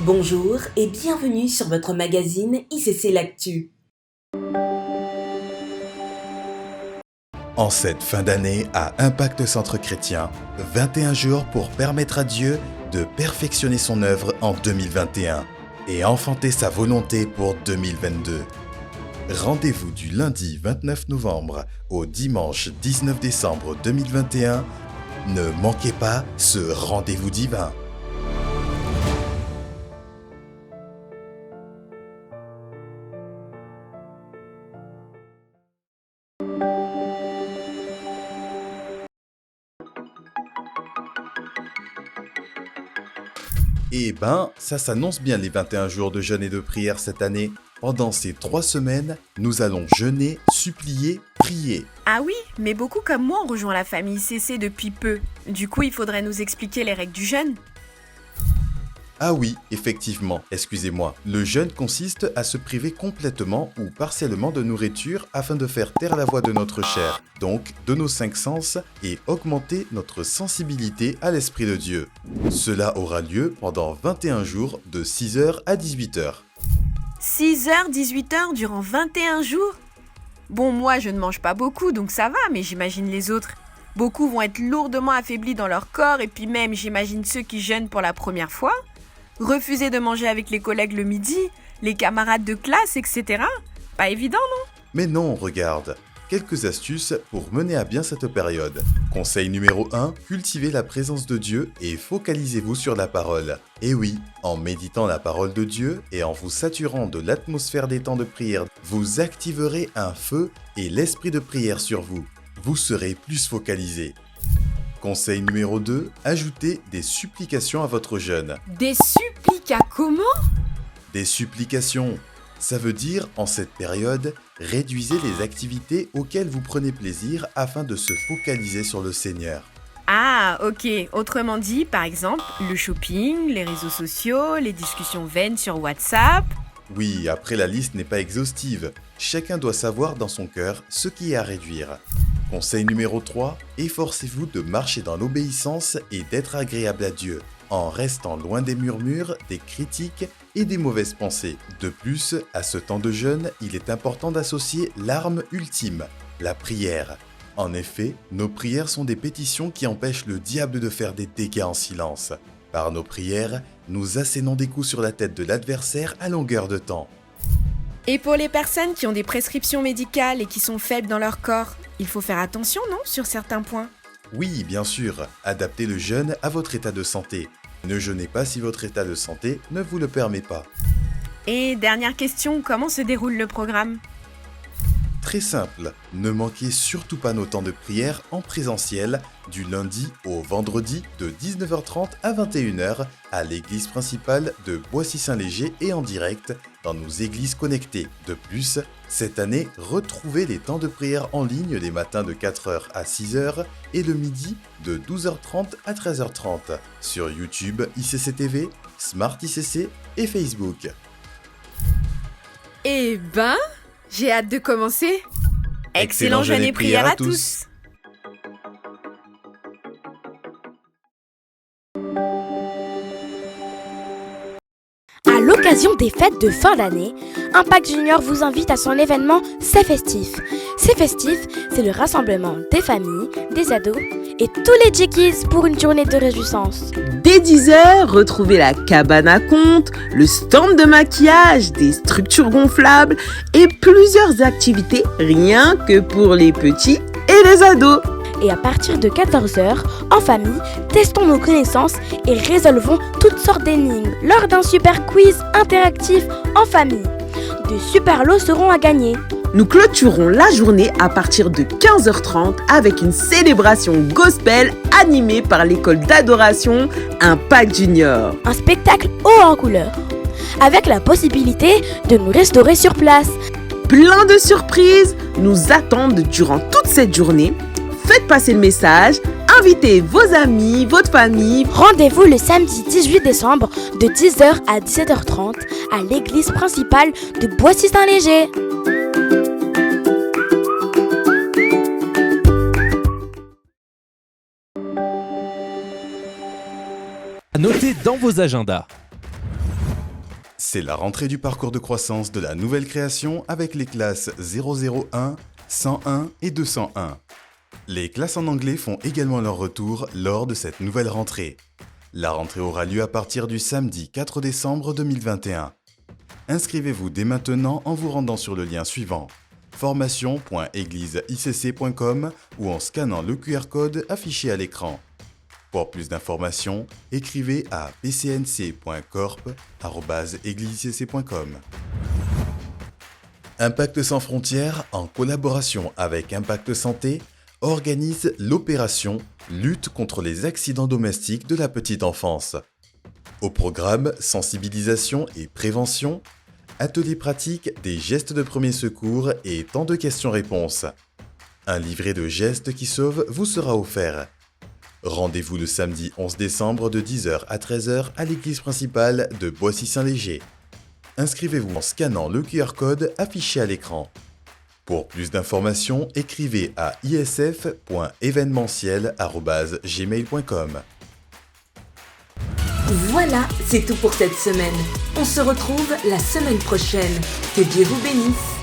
Bonjour et bienvenue sur votre magazine ICC L'Actu. En cette fin d'année, à Impact Centre Chrétien, 21 jours pour permettre à Dieu de perfectionner son œuvre en 2021 et enfanter sa volonté pour 2022. Rendez-vous du lundi 29 novembre au dimanche 19 décembre 2021. Ne manquez pas ce rendez-vous divin. Eh ben, ça s'annonce bien les 21 jours de jeûne et de prière cette année. Pendant ces 3 semaines, nous allons jeûner, supplier, prier. Ah oui, mais beaucoup comme moi ont rejoint la famille ICC depuis peu. Du coup, il faudrait nous expliquer les règles du jeûne. Ah oui, effectivement, excusez-moi. Le jeûne consiste à se priver complètement ou partiellement de nourriture afin de faire taire la voix de notre chair, donc de nos 5 sens, et augmenter notre sensibilité à l'Esprit de Dieu. Cela aura lieu pendant 21 jours de 6h à 18h. 6h, 18h durant 21 jours ? Bon, moi je ne mange pas beaucoup, donc ça va, mais j'imagine les autres. Beaucoup vont être lourdement affaiblis dans leur corps, et puis même j'imagine ceux qui jeûnent pour la première fois. Refuser de manger avec les collègues le midi, les camarades de classe, etc. Pas évident, non ? Mais non, regarde. Quelques astuces pour mener à bien cette période. Conseil numéro 1, cultivez la présence de Dieu et focalisez-vous sur la parole. Et oui, en méditant la parole de Dieu et en vous saturant de l'atmosphère des temps de prière, vous activerez un feu et l'esprit de prière sur vous. Vous serez plus focalisé. Conseil numéro 2, ajoutez des supplications à votre jeûne. Des supplicas comment ? Des supplications. Ça veut dire, en cette période, réduisez les activités auxquelles vous prenez plaisir afin de se focaliser sur le Seigneur. Ah, ok. Autrement dit, par exemple, le shopping, les réseaux sociaux, les discussions vaines sur WhatsApp. Oui, après la liste n'est pas exhaustive. Chacun doit savoir dans son cœur ce qui est à réduire. Conseil numéro 3, efforcez-vous de marcher dans l'obéissance et d'être agréable à Dieu, en restant loin des murmures, des critiques et des mauvaises pensées. De plus, à ce temps de jeûne, il est important d'associer l'arme ultime, la prière. En effet, nos prières sont des pétitions qui empêchent le diable de faire des dégâts en silence. Par nos prières, nous assénons des coups sur la tête de l'adversaire à longueur de temps. Et pour les personnes qui ont des prescriptions médicales et qui sont faibles dans leur corps, il faut faire attention, non, sur certains points ? Oui, bien sûr, adaptez le jeûne à votre état de santé. Ne jeûnez pas si votre état de santé ne vous le permet pas. Et dernière question, comment se déroule le programme ? Très simple, ne manquez surtout pas nos temps de prière en présentiel du lundi au vendredi de 19h30 à 21h à l'église principale de Boissy-Saint-Léger et en direct dans nos églises connectées. De plus, cette année, retrouvez les temps de prière en ligne les matins de 4h à 6h et le midi de 12h30 à 13h30 sur YouTube, ICC TV, Smart ICC et Facebook. Eh ben, j'ai hâte de commencer. Excellent jeûne et prière à tous. À l'occasion des fêtes de fin d'année, Impact Junior vous invite à son événement C'est Festif. C'est Festif, c'est le rassemblement des familles, des ados et tous les Jickies pour une journée de réjouissance. Dès 10h, retrouvez la cabane à contes, le stand de maquillage, des structures gonflables et plusieurs activités rien que pour les petits et les ados. Et à partir de 14h, en famille, testons nos connaissances et résolvons toutes sortes d'énigmes lors d'un super quiz interactif en famille. De super lots seront à gagner. Nous clôturons la journée à partir de 15h30 avec une célébration gospel animée par l'école d'adoration Impact Junior. Un spectacle haut en couleur, avec la possibilité de nous restaurer sur place. Plein de surprises nous attendent durant toute cette journée. Faites passer le message, invitez vos amis, votre famille. Rendez-vous le samedi 18 décembre de 10h à 17h30 à l'église principale de Boissy-Saint-Léger. Notez dans vos agendas. C'est la rentrée du parcours de croissance de la nouvelle création avec les classes 001, 101 et 201. Les classes en anglais font également leur retour lors de cette nouvelle rentrée. La rentrée aura lieu à partir du samedi 4 décembre 2021. Inscrivez-vous dès maintenant en vous rendant sur le lien suivant formation.egliseiCC.com ou en scannant le QR code affiché à l'écran. Pour plus d'informations, écrivez à pcnc.corp@egliseiCC.com. Impact sans frontières, en collaboration avec Impact Santé, organise l'opération Lutte contre les accidents domestiques de la petite enfance. Au programme sensibilisation et prévention, ateliers pratiques des gestes de premier secours et temps de questions-réponses. Un livret de gestes qui sauvent vous sera offert. Rendez-vous le samedi 11 décembre de 10h à 13h à l'église principale de Boissy-Saint-Léger. Inscrivez-vous en scannant le QR code affiché à l'écran. Pour plus d'informations, écrivez à isf.événementiel@gmail.com. Voilà, c'est tout pour cette semaine. On se retrouve la semaine prochaine. Que Dieu vous bénisse.